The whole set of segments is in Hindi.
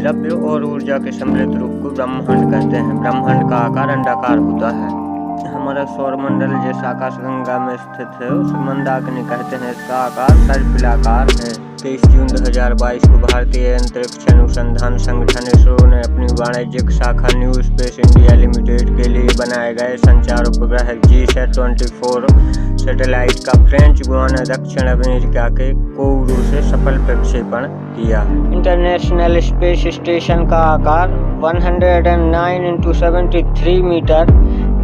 द्रव्य और ऊर्जा के समृद्ध रूप को ब्रह्मांड कहते हैं। ब्रह्मांड का आकार अंडाकार होता है। हमारा सौरमंडल जैसा आकाशगंगा में स्थित है उसे मंदाकिनी कहते हैं। इसका आकार सर्पिलाकार है। 23 जून 2022 को भारतीय अंतरिक्ष अनुसंधान संगठन इसरो ने अपनी वाणिज्यिक शाखा न्यू स्पेस इंडिया लिमिटेड के लिए बनाए गए संचार उपग्रह GSAT-24 सैटेलाइट का फ्रेंच गुयाना दक्षिण अमेरिका के कोउरू से सफल प्रक्षेपण किया। इंटरनेशनल स्पेस स्टेशन का आकार 109 × 73 मीटर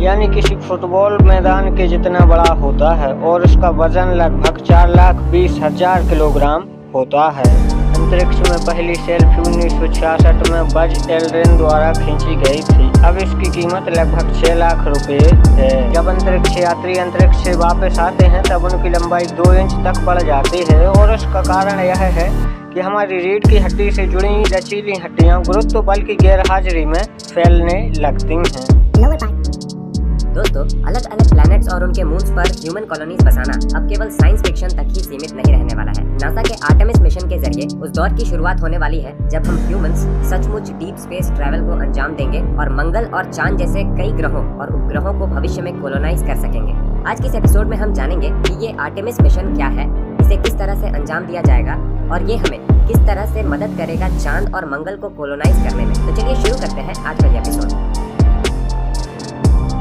यानी किसी फुटबॉल मैदान के जितना बड़ा होता है और इसका वजन लगभग 4,20,000 किलोग्राम होता है। अंतरिक्ष में पहली सेल्फी 1966 में बज एल्ड्रिन द्वारा खींची गई थी। अब इसकी कीमत लगभग 6 लाख रुपए है। जब अंतरिक्ष यात्री अंतरिक्ष से वापस आते हैं तब उनकी लंबाई 2 इंच तक बढ़ जाती है और इसका कारण यह है कि हमारी रीढ़ की हड्डी से जुड़ी लचीली हड्डियां गुरुत्व बल की गैरहाजिरी में फैलने लगती हैं। दोस्तों, अलग अलग प्लैनेट्स और उनके मून्स पर ह्यूमन कॉलोनीज बसाना अब केवल साइंस फिक्शन तक ही सीमित नहीं रहने वाला है। नासा के आर्टेमिस मिशन के जरिए उस दौर की शुरुआत होने वाली है जब हम ह्यूमंस सचमुच डीप स्पेस ट्रैवल को अंजाम देंगे और मंगल और चांद जैसे कई ग्रहों और उपग्रहों को भविष्य में कोलोनाइज कर सकेंगे। आज के इस एपिसोड में हम जानेंगे कि ये आर्टेमिस मिशन क्या है, इसे किस तरह से अंजाम दिया जाएगा और ये हमें किस तरह से मदद करेगा चांद और मंगल को कोलोनाइज करने में। तो चलिए शुरू करते हैं आज का ये एपिसोड।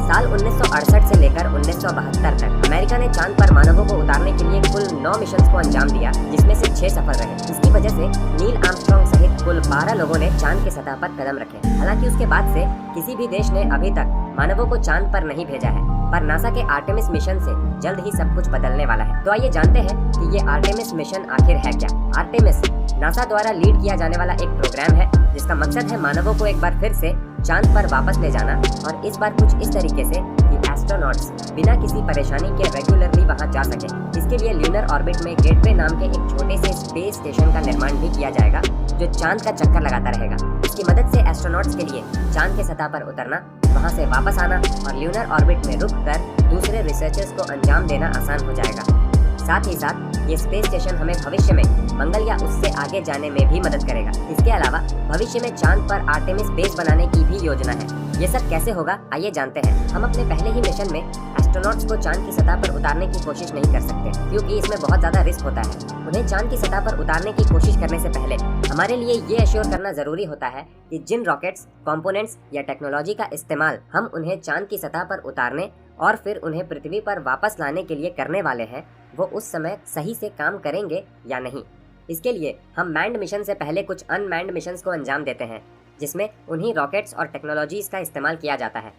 साल 1968 से लेकर 1972 तक अमेरिका ने चांद पर मानवों को उतारने के लिए कुल 9 मिशंस को अंजाम दिया, जिसमें से 6 सफल रहे। इसकी वजह से नील आर्मस्ट्रॉन्ग सहित कुल 12 लोगों ने चांद की सतह पर कदम रखे। हालांकि उसके बाद से किसी भी देश ने अभी तक मानवों को चांद पर नहीं भेजा है, पर नासा के आर्टेमिस मिशन से जल्द ही सब कुछ बदलने वाला है। तो आइए जानते हैं कि ये आर्टेमिस मिशन आखिर है क्या। आर्टेमिस नासा द्वारा लीड किया जाने वाला एक प्रोग्राम है जिसका मकसद है मानवों को एक बार फिर से चांद पर वापस ले जाना, और इस बार कुछ इस तरीके से कि एस्ट्रोनॉट्स बिना किसी परेशानी के रेगुलरली वहां जा सके। इसके लिए ल्यूनर ऑर्बिट में गेटवे नाम के एक छोटे से स्पेस स्टेशन का निर्माण भी किया जाएगा जो चांद का चक्कर लगाता रहेगा। इसकी मदद से एस्ट्रोनॉट्स के लिए चांद के सतह पर उतरना, वहां से वापस आना और ल्यूनर ऑर्बिट में रुक कर दूसरे रिसर्चर्स को अंजाम देना आसान हो जाएगा। साथ ही साथ ये स्पेस स्टेशन हमें भविष्य में मंगल या उससे आगे जाने में भी मदद करेगा। इसके अलावा भविष्य में चांद पर आर्टेमिस बेस बनाने की भी योजना है। ये सब कैसे होगा आइए जानते हैं। हम अपने पहले ही मिशन में एस्ट्रोनॉट्स को चांद की सतह पर उतारने की कोशिश नहीं कर सकते क्योंकि इसमें बहुत ज्यादा रिस्क होता है। उन्हें चांद की सतह पर उतारने की कोशिश करने से पहले हमारे लिए ये एश्योर करना जरूरी होता है कि जिन रॉकेट्स, कंपोनेंट्स या टेक्नोलॉजी का इस्तेमाल हम उन्हें चांद की सतह पर उतारने और फिर उन्हें पृथ्वी पर वापस लाने के लिए करने वाले हैं वो उस समय सही से काम करेंगे या नहीं। इसके लिए हम मैन्ड मिशन से पहले कुछ अनमैन्ड मिशंस को अंजाम देते हैं जिसमें उन्हीं रॉकेट्स और टेक्नोलॉजीज का इस्तेमाल किया जाता है।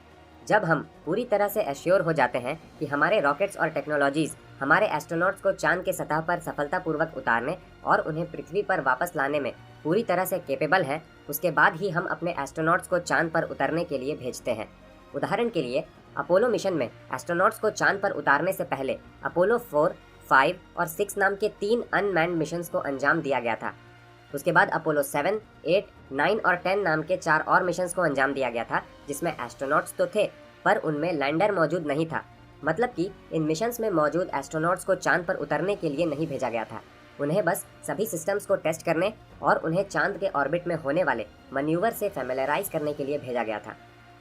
जब हम पूरी तरह से एश्योर हो जाते हैं कि हमारे रॉकेट्स और टेक्नोलॉजीज हमारे एस्ट्रोनॉट्स को चांद के सतह पर सफलतापूर्वक उतारने और उन्हें पृथ्वी पर वापस लाने में पूरी तरह से कैपेबल है, उसके बाद ही हम अपने एस्ट्रोनॉट्स को चांद पर उतरने के लिए भेजते हैं। उदाहरण के लिए अपोलो मिशन में एस्ट्रोनॉट्स को चांद पर उतारने से पहले अपोलो 4, 5 और 6 नाम के 3 अनमैन्ड मिशंस को अंजाम दिया गया था। उसके बाद अपोलो 7, 8, 9 और 10 नाम के 4 और मिशंस को अंजाम दिया गया था जिसमें एस्ट्रोनॉट्स तो थे पर उनमें लैंडर मौजूद नहीं था। मतलब कि इन मिशंस में मौजूद एस्ट्रोनॉट्स को चांद पर उतरने के लिए नहीं भेजा गया था। उन्हें बस सभी सिस्टम्स को टेस्ट करने और उन्हें चांद के ऑर्बिट में होने वाले मैन्यूवर से फैमिलियराइज करने के लिए भेजा गया था।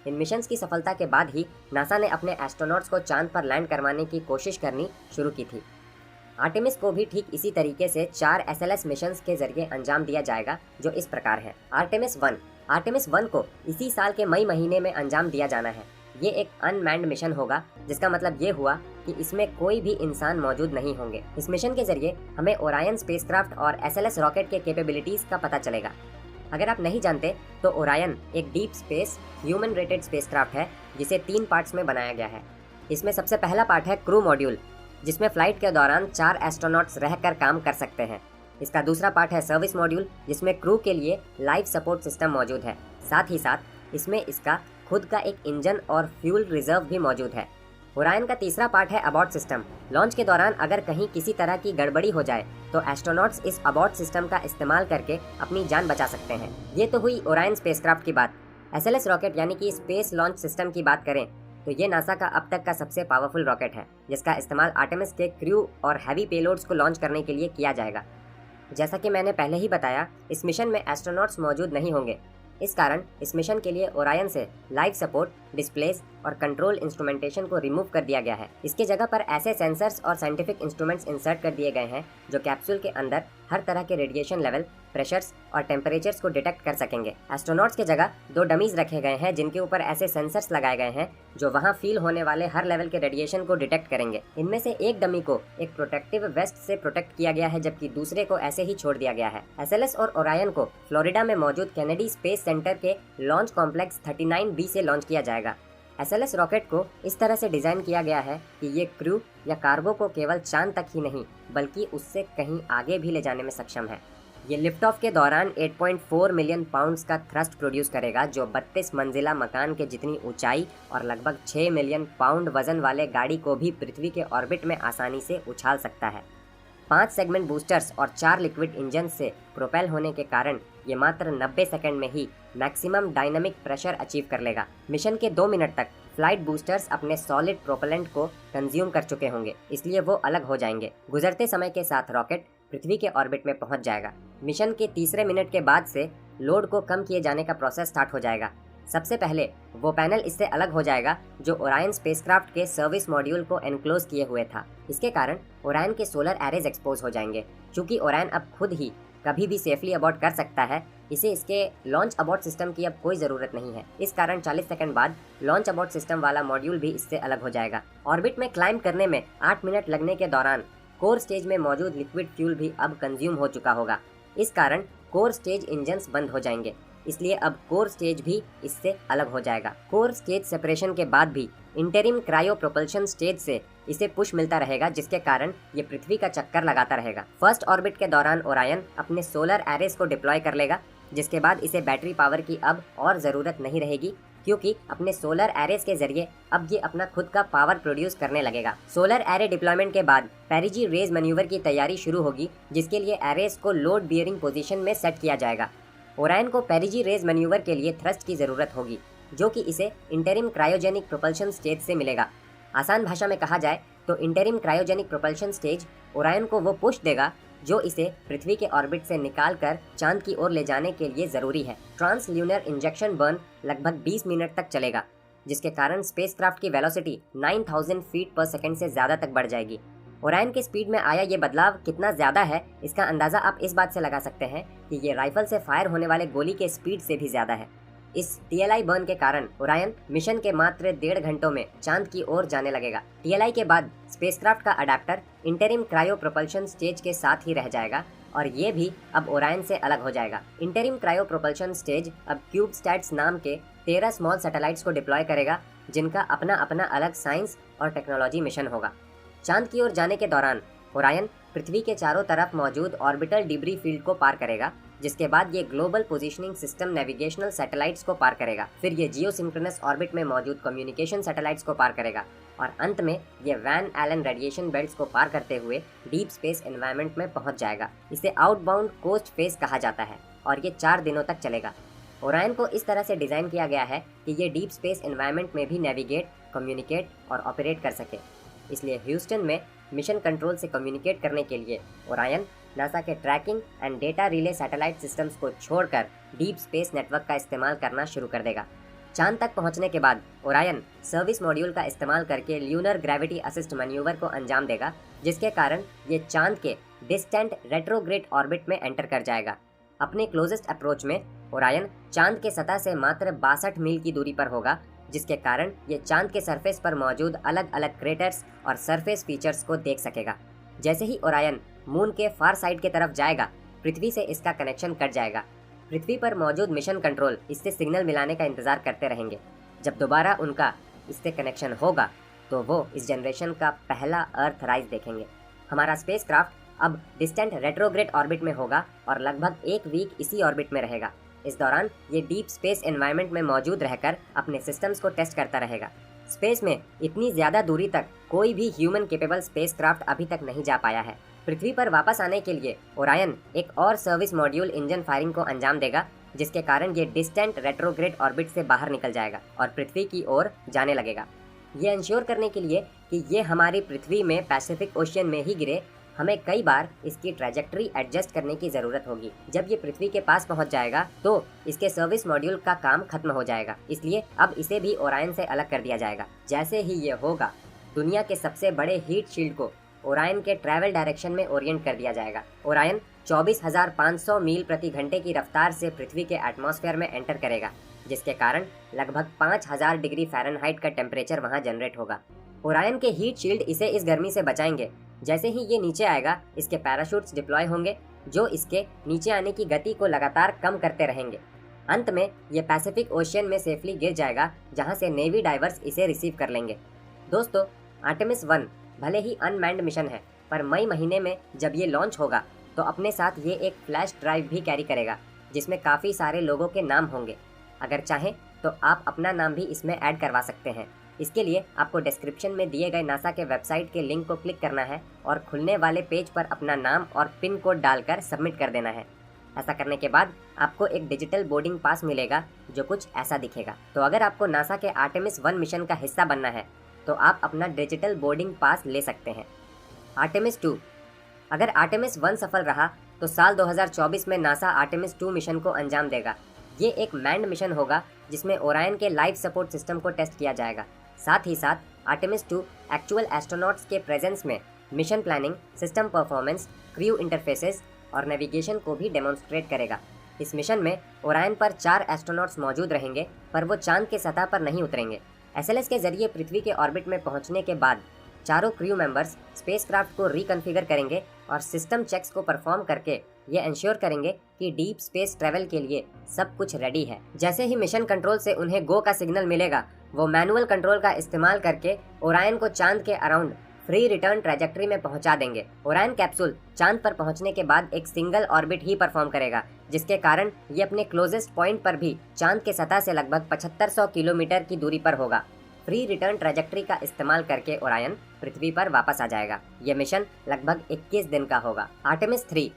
इन मिशंस की सफलता के बाद ही नासा ने अपने एस्ट्रोनॉट्स को चांद पर लैंड करवाने की कोशिश करनी शुरू की थी। आर्टेमिस को भी ठीक इसी तरीके से 4 SLS मिशंस के जरिए अंजाम दिया जाएगा जो इस प्रकार है। आर्टेमिस 1 को इसी साल के मई महीने में अंजाम दिया जाना है। ये एक अनमैन्ड मिशन होगा जिसका मतलब ये हुआ कि इसमें कोई भी इंसान मौजूद नहीं होंगे। इस मिशन के जरिए हमें ओरायन स्पेसक्राफ्ट और SLS रॉकेट के कैपेबिलिटीज का पता चलेगा। अगर आप नहीं जानते तो ओरायन एक deep space human rated spacecraft है जिसे 3 पार्ट्स में बनाया गया है। इसमें सबसे पहला पार्ट है क्रू मॉड्यूल जिसमें फ्लाइट के दौरान 4 एस्ट्रोनॉट्स रहकर काम कर सकते हैं। इसका दूसरा पार्ट है सर्विस मॉड्यूल जिसमें क्रू के लिए लाइफ सपोर्ट सिस्टम मौजूद है। साथ ही साथ इसमें इसका खुद का एक इंजन और फ्यूल रिजर्व भी मौजूद है। ओरायन का तीसरा पार्ट है अबॉर्ट सिस्टम। लॉन्च के दौरान अगर कहीं किसी तरह की गड़बड़ी हो जाए तो एस्ट्रोनॉट्स इस अबॉर्ट सिस्टम का इस्तेमाल करके अपनी जान बचा सकते हैं। ये तो हुई ओरायन स्पेसक्राफ्ट की बात। SLS रॉकेट यानी कि स्पेस लॉन्च सिस्टम की बात करें तो ये नासा का अब तक का सबसे पावरफुल रॉकेट है जिसका इस्तेमाल आर्टेमिस के क्रू और हैवी पेलोड्स को लॉन्च करने के लिए किया जाएगा। जैसा कि मैंने पहले ही बताया, इस मिशन में एस्ट्रोनॉट्स मौजूद नहीं होंगे। इस कारण इस मिशन के लिए ओरायन से लाइफ सपोर्ट, डिस्प्लेस और कंट्रोल इंस्ट्रूमेंटेशन को रिमूव कर दिया गया है। इसके जगह पर ऐसे सेंसर्स और साइंटिफिक इंस्ट्रूमेंट्स इंसर्ट कर दिए गए हैं जो कैप्सूल के अंदर हर तरह के रेडिएशन लेवल, प्रेशर्स और टेम्परेचर्स को डिटेक्ट कर सकेंगे। एस्ट्रोनॉट्स के जगह 2 डमीज रखे गए हैं जिनके ऊपर ऐसे सेंसर्स लगाए गए हैं जो वहां फील होने वाले हर लेवल के रेडिएशन को डिटेक्ट करेंगे। इनमें से एक डमी को एक प्रोटेक्टिव वेस्ट से प्रोटेक्ट किया गया है जबकि दूसरे को ऐसे ही छोड़ दिया गया है। एसएलएस और ओरायन को फ्लोरिडा में मौजूद केनेडी स्पेस सेंटर के लॉन्च कॉम्प्लेक्स 39B से लॉन्च किया जाएगा। एसएलएस रॉकेट को इस तरह से डिजाइन किया गया है कि ये क्रू या कार्गो को केवल चांद तक ही नहीं बल्कि उससे कहीं आगे भी ले जाने में सक्षम है। ये लिफ्ट ऑफ के दौरान 8.4 मिलियन पाउंड्स का थ्रस्ट प्रोड्यूस करेगा जो 32 मंजिला मकान के जितनी ऊंचाई और लगभग 6 मिलियन पाउंड वजन वाले गाड़ी को भी पृथ्वी के ऑर्बिट में आसानी से उछाल सकता है। 5 सेगमेंट बूस्टर्स और 4 लिक्विड इंजन से प्रोपेल होने के कारण ये मात्र 90 सेकंड में ही मैक्सिमम डायनामिक प्रेशर अचीव कर लेगा। मिशन के 2 मिनट तक फ्लाइट बूस्टर्स अपने सॉलिड प्रोपेलेंट को कंज्यूम कर चुके होंगे, इसलिए वो अलग हो जाएंगे। गुजरते समय के साथ रॉकेट पृथ्वी के ऑर्बिट में पहुंच जाएगा। मिशन के तीसरे मिनट के बाद से लोड को कम किए जाने का प्रोसेस स्टार्ट हो जाएगा। सबसे पहले वो पैनल इससे अलग हो जाएगा जो ओरायन स्पेसक्राफ्ट के सर्विस मॉड्यूल को एनक्लोज किए हुए था। इसके कारण ओरायन के सोलर एरेज एक्सपोज हो जाएंगे। चूंकि ओरायन अब खुद ही कभी भी सेफली अबॉर्ट कर सकता है, इसे इसके लॉन्च अबॉर्ट सिस्टम की अब कोई ज़रूरत नहीं है। इस कारण 40 सेकंड बाद लॉन्च अबॉर्ट सिस्टम वाला मॉड्यूल भी इससे अलग हो जाएगा। ऑर्बिट में क्लाइंब करने में 8 मिनट लगने के दौरान कोर स्टेज में मौजूद लिक्विड फ्यूल भी अब कंज्यूम हो चुका होगा। इस कारण कोर स्टेज इंजन्स बंद हो जाएंगे, इसलिए अब कोर स्टेज भी इससे अलग हो जाएगा। कोर स्टेज सेपरेशन के बाद भी इंटरिम क्रायो प्रोपल्शन स्टेज से इसे पुश मिलता रहेगा जिसके कारण ये पृथ्वी का चक्कर लगाता रहेगा। फर्स्ट ऑर्बिट के दौरान ओरायन अपने सोलर एरेस को डिप्लॉय कर लेगा जिसके बाद इसे बैटरी पावर की अब और ज़रूरत नहीं रहेगी क्योंकि अपने सोलर एरेस के जरिए अब ये अपना खुद का पावर प्रोड्यूस करने लगेगा। सोलर एरे डिप्लॉयमेंट के बाद पेरिजी रेज मैन्यूवर की तैयारी शुरू होगी जिसके लिए एरेस को लोड बियरिंग पोजीशन में सेट किया जाएगा। ओरायन को पेरिजी रेज मैन्यूवर के लिए थ्रस्ट की ज़रूरत होगी जो कि इसे इंटरिम क्रायोजेनिक प्रोपल्शन स्टेज से मिलेगा। आसान भाषा में कहा जाए तो interim cryogenic propulsion stage Orion को वो पुश देगा जो इसे पृथ्वी के ऑर्बिट से निकालकर चांद की ओर ले जाने के लिए ज़रूरी है। ट्रांस ल्यूनर इंजेक्शन बर्न लगभग 20 मिनट तक चलेगा जिसके कारण स्पेसक्राफ्ट की वेलोसिटी 9000 फीट पर सेकंड से ज़्यादा तक बढ़ जाएगी। ओरायन के स्पीड में आया ये बदलाव कितना ज़्यादा है इसका अंदाज़ा आप इस बात से लगा सकते हैं कि ये राइफल से फायर होने वाले गोली के स्पीड से भी ज़्यादा है। इस TLI बर्न के कारण ओरायन मिशन के मात्र 1.5 घंटों में चांद की ओर जाने लगेगा। TLI के बाद स्पेसक्राफ्ट का adapter interim cryo propulsion stage के साथ ही रह जाएगा और ये भी अब ओरायन से अलग हो जाएगा। इंटरिम क्रायो प्रोपल्शन स्टेज अब क्यूबस्टैट्स नाम के 13 स्मॉल सैटेलाइट्स को डिप्लॉय करेगा जिनका अपना अपना अलग साइंस और टेक्नोलॉजी मिशन होगा। चांद की ओर जाने के दौरान ओरायन पृथ्वी के चारों तरफ मौजूद ऑर्बिटल डिब्री फील्ड को पार करेगा जिसके बाद ये global positioning system navigational satellites को पार करेगा। फिर ये जियोसिंक्रोनस ऑर्बिट में मौजूद कम्युनिकेशन सैटेलाइट्स को पार करेगा और अंत में ये वैन एलन रेडिएशन बेल्ट्स को पार करते हुए डीप स्पेस एनवायरनमेंट में पहुंच जाएगा। इसे आउटबाउंड कोस्ट फेज कहा जाता है और ये 4 दिनों तक चलेगा। ओरायन को इस तरह से डिज़ाइन किया गया है कि ये डीप स्पेस एनवायरनमेंट में भी नेविगेट, कम्युनिकेट और ऑपरेट कर सके। इसलिए ह्यूस्टन में मिशन कंट्रोल से कम्युनिकेट करने के लिए ओरायन नासा के tracking and data relay satellite systems को छोड़कर डीप स्पेस नेटवर्क का इस्तेमाल करना शुरू कर देगा। चांद तक पहुंचने के बाद ओरायन सर्विस मॉड्यूल का इस्तेमाल करके ल्यूनर ग्रेविटी असिस्ट मैन्यूवर को अंजाम देगा जिसके कारण ये चांद के डिस्टेंट रेट्रोग्रेड ऑर्बिट में एंटर कर जाएगा। अपने क्लोजेस्ट अप्रोच में ओरायन चांद के सतह से मात्र 62 मील की दूरी पर होगा जिसके कारण ये चांद के सरफेस पर मौजूद अलग अलग क्रेटर्स और सरफेस फीचर्स को देख सकेगा। जैसे ही ओरायन मून के फार साइड की तरफ जाएगा पृथ्वी से इसका कनेक्शन कट जाएगा। पृथ्वी पर मौजूद मिशन कंट्रोल इससे सिग्नल मिलाने का इंतजार करते रहेंगे। जब दोबारा उनका इससे कनेक्शन होगा तो वो इस जनरेशन का पहला अर्थ राइज देखेंगे। हमारा स्पेसक्राफ्ट अब डिस्टेंट रेट्रोग्रेड ऑर्बिट में होगा और लगभग 1 वीक इसी ऑर्बिट में रहेगा। इस दौरान ये डीप स्पेस एनवायरनमेंट में मौजूद रहकर अपने सिस्टम्स को टेस्ट करता रहेगा। स्पेस में इतनी ज़्यादा दूरी तक कोई भी ह्यूमन केपेबल स्पेसक्राफ्ट अभी तक नहीं जा पाया है। पृथ्वी पर वापस आने के लिए ओरायन एक और सर्विस मॉड्यूल इंजन फायरिंग को अंजाम देगा जिसके कारण ये डिस्टेंट रेट्रोग्रेड ऑर्बिट से बाहर निकल जाएगा और पृथ्वी की ओर जाने लगेगा। ये इंश्योर करने के लिए कि ये हमारी पृथ्वी में पैसिफिक ओशियन में ही गिरे, हमें कई बार इसकी ट्रैजेक्टरी एडजस्ट करने की ज़रूरत होगी। जब ये पृथ्वी के पास पहुंच जाएगा तो इसके सर्विस मॉड्यूल का काम खत्म हो जाएगा, इसलिए अब इसे भी ओरायन से अलग कर दिया जाएगा। जैसे ही ये होगा, दुनिया के सबसे बड़े हीट शील्ड को ओरायन के ट्रैवल डायरेक्शन में ओरिएंट कर दिया जाएगा। ओरायन 24,500 मील प्रति घंटे की रफ्तार से पृथ्वी के एटमॉस्फेयर में एंटर करेगा, जिसके कारण लगभग 5,000 डिग्री फ़ारेनहाइट का टेम्परेचर वहां जनरेट होगा। ओरायन के हीट शील्ड इसे इस गर्मी से बचाएंगे। जैसे ही ये नीचे आएगा, इसके पैराशूट्स डिप्लॉय होंगे जो इसके नीचे आने की गति को लगातार कम करते रहेंगे। अंत में ये पैसिफिक ओशियन में सेफली गिर जाएगा, जहां से नेवी डाइवर्स इसे रिसीव कर लेंगे। दोस्तों, आर्टेमिस 1 भले ही अनमैन्ड मिशन है, पर मई महीने में जब ये लॉन्च होगा तो अपने साथ ये एक फ्लैश ड्राइव भी कैरी करेगा, जिसमें काफ़ी सारे लोगों के नाम होंगे। अगर चाहें तो आप अपना नाम भी इसमें ऐड करवा सकते हैं। इसके लिए आपको डिस्क्रिप्शन में दिए गए नासा के वेबसाइट के लिंक को क्लिक करना है और खुलने वाले पेज पर अपना नाम और पिन कोड डालकर सबमिट कर देना है। ऐसा करने के बाद आपको एक डिजिटल बोर्डिंग पास मिलेगा जो कुछ ऐसा दिखेगा। तो अगर आपको नासा के आर्टेमिस 1 मिशन का हिस्सा बनना है तो आप अपना डिजिटल बोर्डिंग पास ले सकते हैं। आर्टेमिस 2। अगर आर्टेमिस 1 सफल रहा तो साल 2024 में नासा आर्टेमिस 2 मिशन को अंजाम देगा। ये एक मैन्ड मिशन होगा जिसमें ओरायन के लाइफ सपोर्ट सिस्टम को टेस्ट किया जाएगा। साथ ही साथ आर्टेमिस 2 एक्चुअल एस्ट्रोनॉट्स के प्रेजेंस में mission planning, system performance, crew interfaces और नेविगेशन को भी डेमोन्स्ट्रेट करेगा। इस मिशन में ओरायन पर 4 एस्ट्रोनॉट्स मौजूद रहेंगे, पर वो चांद के सतह पर नहीं उतरेंगे। SLS के जरिए पृथ्वी के ऑर्बिट में पहुंचने के बाद चारों क्रू मेंबर्स स्पेसक्राफ्ट को रिकॉन्फ़िगर करेंगे और सिस्टम चेक्स को परफॉर्म करके ये इंश्योर करेंगे कि डीप स्पेस ट्रैवल के लिए सब कुछ रेडी है। जैसे ही मिशन कंट्रोल से उन्हें गो का सिग्नल मिलेगा, वो मैनुअल कंट्रोल का इस्तेमाल करके ओरायन को चांद के अराउंड फ्री रिटर्न ट्रैजेक्टरी में पहुंचा देंगे। ओरायन कैप्सूल चांद पर पहुंचने के बाद एक सिंगल ऑर्बिट ही परफॉर्म करेगा, जिसके कारण ये अपने क्लोजेस्ट पॉइंट पर भी चांद के सतह से लगभग 7500 किलोमीटर की दूरी पर होगा। फ्री रिटर्न ट्रैजेक्टरी का इस्तेमाल करके ओरायन पृथ्वी पर वापस आ जाएगा। ये मिशन लगभग 21 दिन का होगा। आर्टेमिस 3।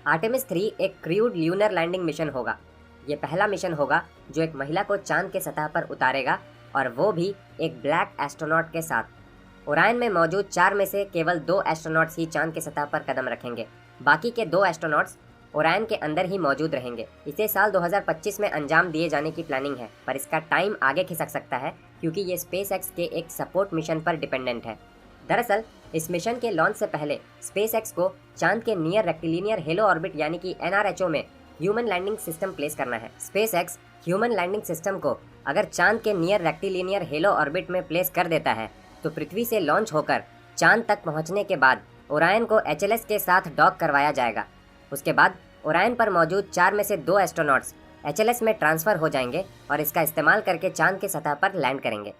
आर्टेमिस 3 एक क्रूड ल्यूनर लैंडिंग मिशन होगा। ये पहला मिशन होगा जो एक महिला को चांद के सतह पर उतारेगा, और वो भी एक ब्लैक एस्ट्रोनॉट के साथ। ओरायन में मौजूद 4 में से केवल 2 एस्ट्रोनॉट्स ही चांद के सतह पर कदम रखेंगे। बाकी के 2 एस्ट्रोनॉट्स ओरायन के अंदर ही मौजूद रहेंगे। इसे साल 2025 में अंजाम दिए जाने की प्लानिंग है, पर इसका टाइम आगे खिसक सकता है क्योंकि ये स्पेसएक्स के एक सपोर्ट मिशन पर डिपेंडेंट है। दरअसल इस मिशन के लॉन्च से पहले स्पेसएक्स को चांद के नियर रेक्टिलिनियर हेलो ऑर्बिट यानी कि NRHO में ह्यूमन लैंडिंग सिस्टम प्लेस करना है। स्पेसएक्स ह्यूमन लैंडिंग सिस्टम को अगर चांद के नियर रेक्टिलिनियर हेलो ऑर्बिट में प्लेस कर देता है तो पृथ्वी से लॉन्च होकर चांद तक पहुंचने के बाद ओरायन को HLS के साथ डॉक करवाया जाएगा। उसके बाद ओरायन पर मौजूद 4 में से 2 एस्ट्रोनॉट्स HLS में ट्रांसफ़र हो जाएंगे और इसका इस्तेमाल करके चांद के सतह पर लैंड करेंगे।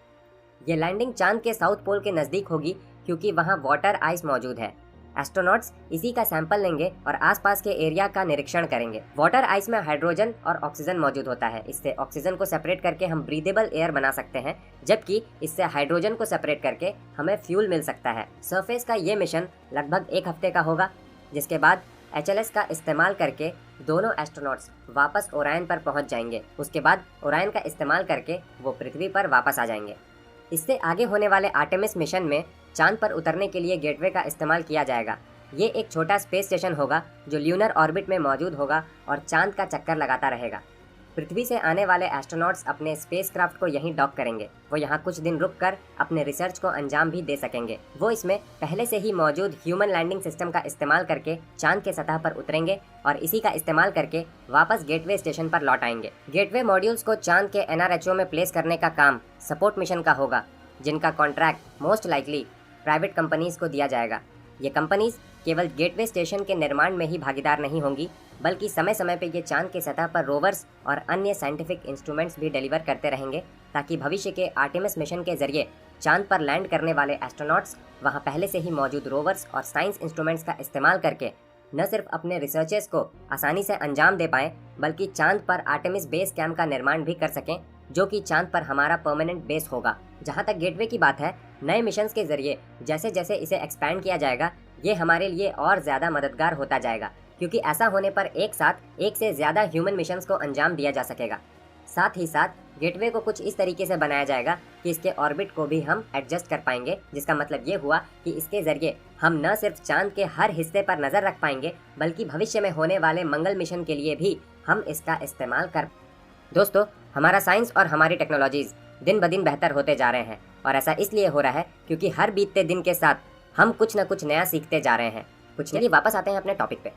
ये लैंडिंग चांद के साउथ पोल के नज़दीक होगी क्योंकि वहाँ वाटर आइस मौजूद है। एस्ट्रोनॉट्स इसी का सैंपल लेंगे और आसपास के एरिया का निरीक्षण करेंगे। वाटर आइस में हाइड्रोजन और ऑक्सीजन मौजूद होता है। इससे ऑक्सीजन को सेपरेट करके हम ब्रीदेबल एयर बना सकते हैं, जबकि इससे हाइड्रोजन को सेपरेट करके हमें फ्यूल मिल सकता है। सरफेस का ये मिशन लगभग 1 हफ्ते का होगा, जिसके बाद HLS का इस्तेमाल करके दोनों एस्ट्रोनॉट्स वापस ओरायन पर पहुंच जाएंगे। उसके बाद ओरायन का इस्तेमाल करके वो पृथ्वी पर वापस आ जाएंगे। इससे आगे होने वाले आर्टेमिस मिशन में चांद पर उतरने के लिए गेटवे का इस्तेमाल किया जाएगा। ये एक छोटा स्पेस स्टेशन होगा जो ल्यूनर ऑर्बिट में मौजूद होगा और चांद का चक्कर लगाता रहेगा। पृथ्वी से आने वाले एस्ट्रोनॉट्स अपने स्पेसक्राफ्ट को यहीं डॉक करेंगे। वो यहाँ कुछ दिन रुककर अपने रिसर्च को अंजाम भी दे सकेंगे। वो इसमें पहले से ही मौजूद ह्यूमन लैंडिंग सिस्टम का इस्तेमाल करके चांद के सतह पर उतरेंगे और इसी का इस्तेमाल करके वापस गेटवे स्टेशन पर लौट आएंगे। गेटवे मॉड्यूल्स को चांद के NRHO में प्लेस करने का काम सपोर्ट मिशन का होगा, जिनका contract most likely private companies को दिया जाएगा। ये कंपनीज केवल गेटवे स्टेशन के निर्माण में ही भागीदार नहीं होंगी, बल्कि समय समय पर ये चांद के सतह पर रोवर्स और अन्य साइंटिफिक इंस्ट्रूमेंट्स भी डिलीवर करते रहेंगे, ताकि भविष्य के आर्टेमिस मिशन के जरिए चांद पर लैंड करने वाले एस्ट्रोनॉट्स वहां पहले से ही मौजूद रोवर्स और साइंस इंस्ट्रूमेंट्स का इस्तेमाल करके न सिर्फ अपने रिसर्चेस को आसानी से अंजाम दे पाएं, बल्कि चांद पर आर्टेमिस बेस कैंप का निर्माण भी कर सकें, जो कि चांद पर हमारा परमानेंट बेस होगा। जहां तक गेटवे की बात है, नए मिशंस के जरिए जैसे जैसे इसे एक्सपैंड किया जाएगा, ये हमारे लिए और ज़्यादा मददगार होता जाएगा, क्योंकि ऐसा होने पर एक साथ एक से ज़्यादा ह्यूमन मिशंस को अंजाम दिया जा सकेगा। साथ ही साथ गेटवे को कुछ इस तरीके से बनाया जाएगा कि इसके ऑर्बिट को भी हम एडजस्ट कर पाएंगे, जिसका मतलब ये हुआ कि इसके ज़रिए हम न सिर्फ चांद के हर हिस्से पर नजर रख पाएंगे बल्कि भविष्य में होने वाले मंगल मिशन के लिए भी हम इसका इस्तेमाल कर। दोस्तों, हमारा साइंस और हमारी टेक्नोलॉजीज दिन ब दिन बेहतर होते जा रहे हैं और ऐसा इसलिए हो रहा है क्योंकि हर बीतते दिन के साथ हम कुछ न कुछ नया सीखते जा रहे हैं। चलिए वापस आते हैं अपने टॉपिक पे।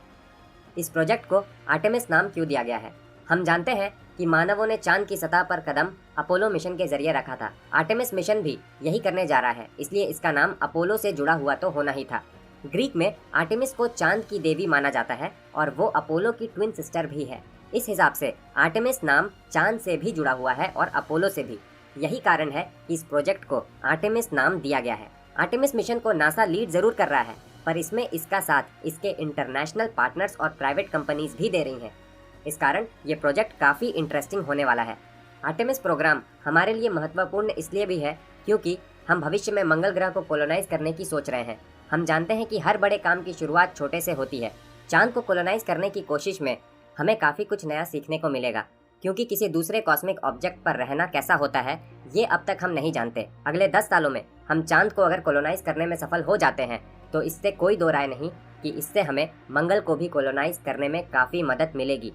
इस प्रोजेक्ट को आर्टेमिस नाम क्यों दिया गया है? हम जानते हैं कि मानवों ने चांद की सतह पर कदम अपोलो मिशन के जरिए रखा था। आर्टेमिस मिशन भी यही करने जा रहा है, इसलिए इसका नाम अपोलो से जुड़ा हुआ तो होना ही था। ग्रीक में आर्टेमिस को चांद की देवी माना जाता है और वो अपोलो की ट्विन सिस्टर भी है। इस हिसाब से आर्टेमिस नाम चांद से भी जुड़ा हुआ है और अपोलो से भी। यही कारण है कि इस प्रोजेक्ट को आर्टेमिस नाम दिया गया है। आर्टेमिस मिशन को नासा लीड जरूर कर रहा है, पर इसमें इसका साथ इसके इंटरनेशनल पार्टनर्स और प्राइवेट कंपनीज भी दे रही हैं। इस कारण ये प्रोजेक्ट काफ़ी इंटरेस्टिंग होने वाला है। आर्टेमिस प्रोग्राम हमारे लिए महत्वपूर्ण इसलिए भी है क्योंकि हम भविष्य में मंगल ग्रह को कोलोनाइज करने की सोच रहे हैं। हम जानते हैं कि हर बड़े काम की शुरुआत छोटे से होती है। चांद को कोलोनाइज करने की कोशिश में हमें काफ़ी कुछ नया सीखने को मिलेगा, क्योंकि किसी दूसरे कॉस्मिक ऑब्जेक्ट पर रहना कैसा होता है ये अब तक हम नहीं जानते। अगले 10 सालों में हम चांद को अगर कोलोनाइज करने में सफल हो जाते हैं तो इससे कोई दो राय नहीं कि इससे हमें मंगल को भी कोलोनाइज करने में काफ़ी मदद मिलेगी।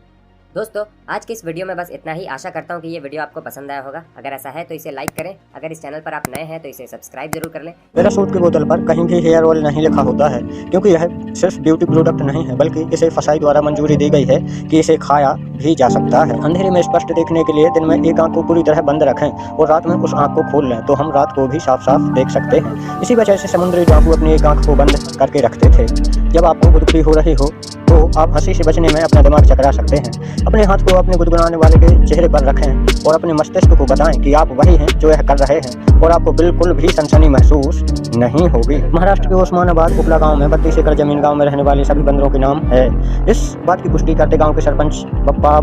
दोस्तों, आज की इस वीडियो में बस इतना ही। आशा करता हूँ कि ये वीडियो आपको पसंद आया होगा। अगर ऐसा है तो इसे लाइक करें। अगर इस चैनल पर आप नए हैं तो इसे सब्सक्राइब जरूर कर लें। पैराशूट की बोतल पर कहीं भी हेयर ऑयल नहीं लिखा होता है, क्योंकि यह सिर्फ ब्यूटी प्रोडक्ट नहीं है बल्कि इसे फसाई द्वारा मंजूरी दी गई है कि इसे खाया भी जा सकता है। अंधेरे में स्पष्ट देखने के लिए दिन में एक आंख को पूरी तरह बंद रखें और रात में उस आंख को खोल लें तो हम रात को भी साफ साफ देख सकते हैं। इसी वजह से समुद्री डाकू अपनी एक आंख को बंद करके रखते थे। जब आपको गुदगुदी हो रही हो तो आप हंसी से बचने में अपना दिमाग चकरा सकते हैं। अपने हाथ को अपने गुदगुदाने वाले के चेहरे पर रखें और अपने मस्तिष्क को बताएं कि आप वही हैं जो यह कर रहे हैं और आपको बिल्कुल भी सनसनी महसूस नहीं होगी। महाराष्ट्र के ओस्मानाबाद उपला गांव में 32 एकड़ जमीन गांव में रहने वाले सभी बंदरों के नाम है। इस बात की पुष्टि करते गांव के सरपंच बप्पा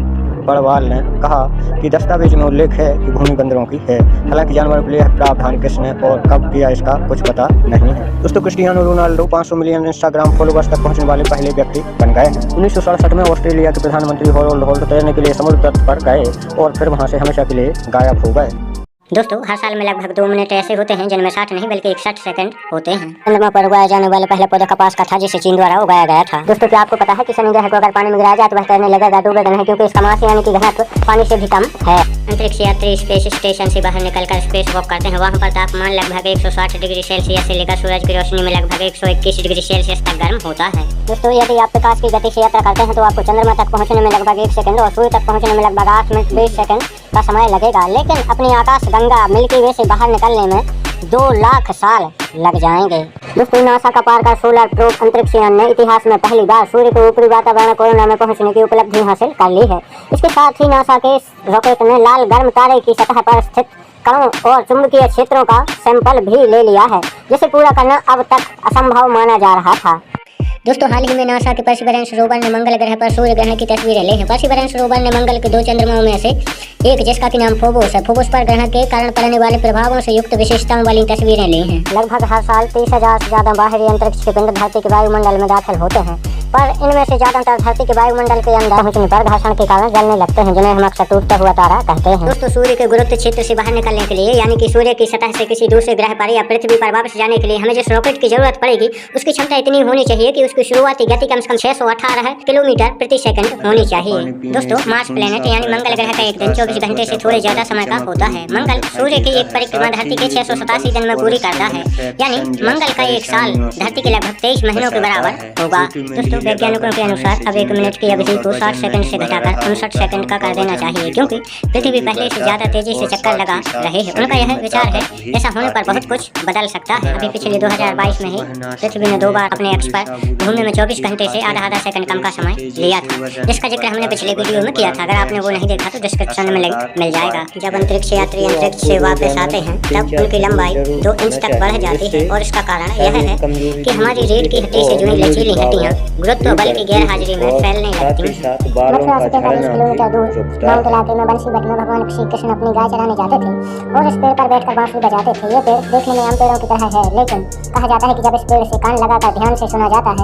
बड़वाल ने कहा कि दस्तावेज में उल्लेख है कि भूमि बंदरों की है। हालांकि जानवरों के लिए प्रावधान किसने और कब किया इसका कुछ पता नहीं है। दोस्तों, Cristiano Ronaldo 500 million Instagram followers तक पहुंचने वाले पहले व्यक्ति बन गए हैं। 1967 में ऑस्ट्रेलिया के प्रधानमंत्री हॉरोल्ड होल्ट तैरने के लिए समुद्र तट पर गए और फिर वहां से हमेशा के लिए गायब हो गए। दोस्तों, हर साल में लगभग 2 मिनट ऐसे होते हैं जिनमें 60 नहीं बल्कि 61 सेकंड होते हैं। चंद्रमा पर उगाया जाने वाला पहला पौधा कपास का था, जिसे चीन द्वारा उगाया गया था। दोस्तों, क्या आपको पता है कि शनि ग्रह को अगर पानी में गिराया जाए तो वह तैरने लगेगा, डूबेगा नहीं, क्योंकि इसका मास यानी कि घनत्व पानी से भी कम है। अंतरिक्ष यात्री स्पेस स्टेशन से बाहर निकलकर स्पेस वॉक करते हैं। वहाँ पर तापमान लगभग 160 डिग्री सेल्सियस से लेकर सूरज की रोशनी में लगभग 121 डिग्री सेल्सियस तक गर्म होता है। दोस्तों, यदि आप प्रकाश की गति से यात्रा करते हैं तो आपको चंद्रमा तक पहुँचने में लगभग 1 सेकंड और सूर्य तक पहुँचने में लगभग 8 मिनट 20 सेकंड का समय लगेगा। लेकिन अपनी आकाश गंगा मिल्की वे से बाहर निकलने में 2 लाख साल लग जाएंगे। दोस्तों, नासा का पार्कर सोलर प्रोब अंतरिक्ष यान ने इतिहास में पहली बार सूर्य के ऊपरी वातावरण कोरोना में पहुंचने की उपलब्धि हासिल कर ली है। इसके साथ ही नासा के रॉकेट ने लाल गर्म तारे की सतह पर स्थित कणों और चुंबकीय क्षेत्रों का सैंपल भी ले लिया है, जिसे पूरा करना अब तक असंभव माना जा रहा था। दोस्तों, हाल ही में नासा के परसिवरेंस रोवर ने मंगल ग्रह पर सूर्य ग्रहण की तस्वीरें ली हैं। परसिवरेंस रोवर ने मंगल के 2 चंद्रमाओं में से एक, जिसका कि नाम फोबोस है, फोबोस पर ग्रहण के कारण पड़ने वाले प्रभावों से युक्त विशेषताओं वाली तस्वीरें ली हैं। लगभग हर साल 30,000 से ज्यादा बाहरी अंतरिक्ष के पिंड धरती के वायुमंडल में दाखिल होते हैं, पर इनमें से ज्यादातर धरती के वायुमंडल के अंदर पहुंचने पर घर्षण के कारण जलने लगते हैं, जिन्हें हम अक्सर टूटता हुआ तारा कहते हैं। दोस्तों, सूर्य के गुरुत्व क्षेत्र से बाहर निकलने के लिए, यानी कि सूर्य की सतह से किसी दूसरे ग्रह पर या पृथ्वी पर वापस जाने के लिए हमें जिस रॉकेट की जरूरत पड़ेगी उसकी क्षमता इतनी होनी चाहिए कि उसकी शुरुआती गति कम से कम 618 किलोमीटर प्रति सेकंड होनी चाहिए। दोस्तों, मार्स प्लेनेट यानी मंगल ग्रह का एक दिन 24 घंटे से थोड़े ज्यादा समय का होता है। मंगल सूर्य की एक परिक्रमा धरती के 687 दिन में पूरी करता है, यानी मंगल का एक साल धरती के लगभग 23 महीनों के बराबर होगा। दोस्तों, वैज्ञानिकों के अनुसार अब 1 मिनट की अवधि को 60 सेकंड से घटाकर 59 सेकंड का कर देना चाहिए, क्योंकि पृथ्वी पहले से ज्यादा तेजी से चक्कर लगा रहे हैं। उनका यह विचार है, ऐसा होने पर बहुत कुछ बदल सकता है। अभी पिछले 2022 में ही पृथ्वी ने 2 बार अपने अक्ष पर घूमने में 24 घंटे से आधा सेकंड कम का समय लिया था, जिसका जिक्र हमने पिछले वीडियो में किया था। अगर आपने वो नहीं देखा तो डिस्क्रिप्शन में मिल जाएगा। जब अंतरिक्ष यात्री अंतरिक्ष से वापस आते हैं तब उनकी लंबाई 2 इंच तक बढ़ जाती है, और इसका कारण यह है कि हमारी रीढ़ की हड्डी से जुड़ी लचीली हड्डियां गुरुत्व बल की गैर हाजिरी में फैलने लगती हैं। मथुरा से 45 किलोमीटर दूर माउंट इलाके में बंसीबट में भगवान श्री कृष्ण अपनी गाय चराने जाते थे और इस पेड़ पर बैठकर बांसुरी बजाते थे। ये पेड़ देखने में आम पेड़ों की तरह है, लेकिन कहा जाता है कि जब इस पेड़ से कान लगाकर ध्यान से सुना जाता है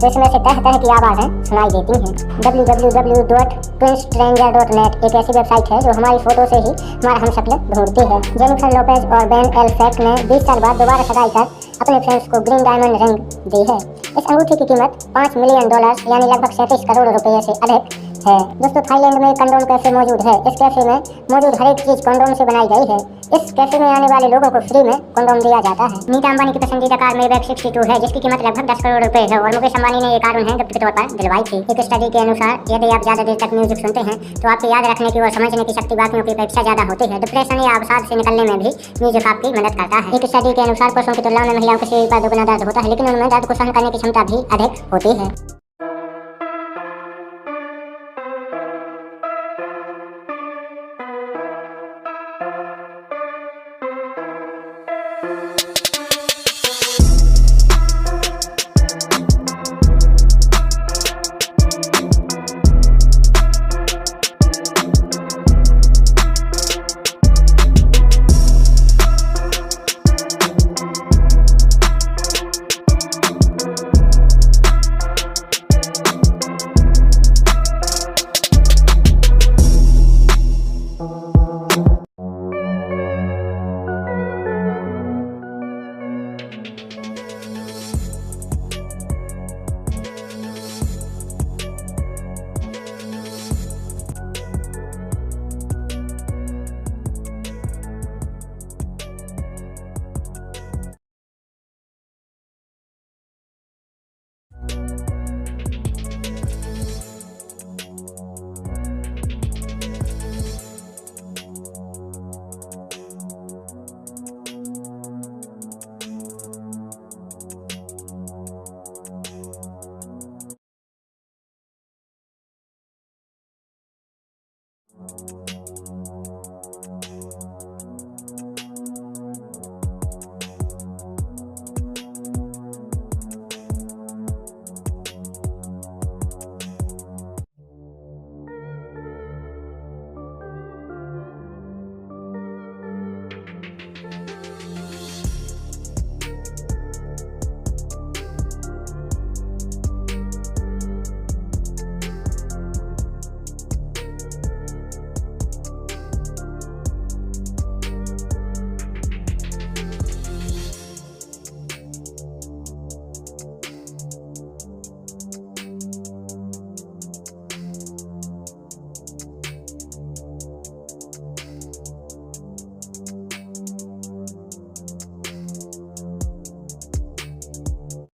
तो इसमें से तरह की आवाजें सुनाई देती हैं। www.twinstranger.net एक ऐसी वेबसाइट है जो हमारी फोटो से ही हमारा हमशक्ल ढूंढती है। जेनिफर लोपेज और बेन एल्फेक ने 20 साल बाद दोबारा सगाई कर अपने फ्रेंड्स को ग्रीन डायमंड रिंग दी है। इस अंगूठी की कीमत $5 मिलियन यानी लगभग 37 करोड़ रुपए से अधिक है। दोस्तों थाईलैंड में कंडोम कैफे मौजूद है। इस कैफे में मौजूद हर एक चीज कंडोम से बनाई गई है। इस कैफे में आने वाले लोगों को फ्री में कंडोम दिया जाता है। नीता अंबानी की पसंदीदा कार मेबैक 62 है, जिसकी कीमत लगभग 10 करोड़ रुपए है और मुकेश अंबानी ने ये कार उन्हें गिफ्ट के तौर पर दिलवाई थी। एक स्टडी के अनुसार यदि आप ज्यादा देर तक म्यूजिक सुनते हैं तो आपकी याद रखने की और समझने की शक्ति बाकियों की अपेक्षा ज्यादा होती है। डिप्रेशन या अवसाद से निकलने में भी म्यूजिक आपकी मदद करता है। एक स्टडी के अनुसार पुरुषों की तुलना में महिलाओं के शरीर पर दोगुना दर्द होता है, लेकिन उनमें दर्द को सहन करने की क्षमता भी अधिक होती है।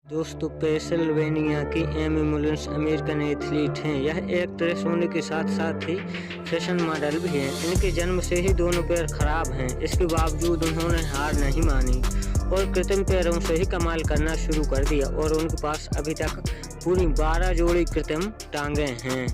दोस्तों पेंसिल्वेनिया की एमी मुलिन्स अमेरिकन एथलीट हैं। यह एक्ट्रेस होने के साथ साथ ही फैशन मॉडल भी हैं। इनके जन्म से ही दोनों पैर खराब हैं। इसके बावजूद उन्होंने हार नहीं मानी और कृत्रिम पैरों से ही कमाल करना शुरू कर दिया और उनके पास अभी तक पूरी 12 जोड़ी कृत्रिम टांगे हैं।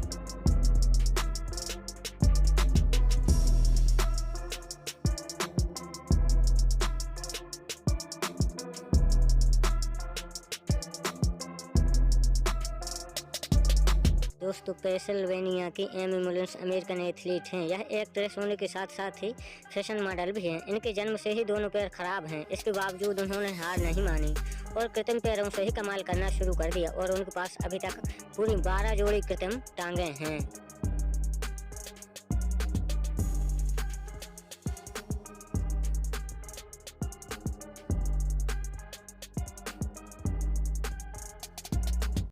दोस्तों पेंसिल्वेनिया की एमी मुलिन्स अमेरिकन एथलीट हैं। यह एक्ट्रेस होने के साथ साथ ही फैशन मॉडल भी हैं। इनके जन्म से ही दोनों पैर खराब हैं। इसके बावजूद उन्होंने हार नहीं मानी और कृत्रिम पैरों से ही कमाल करना शुरू कर दिया और उनके पास अभी तक पूरी 12 जोड़ी कृत्रिम टांगे हैं।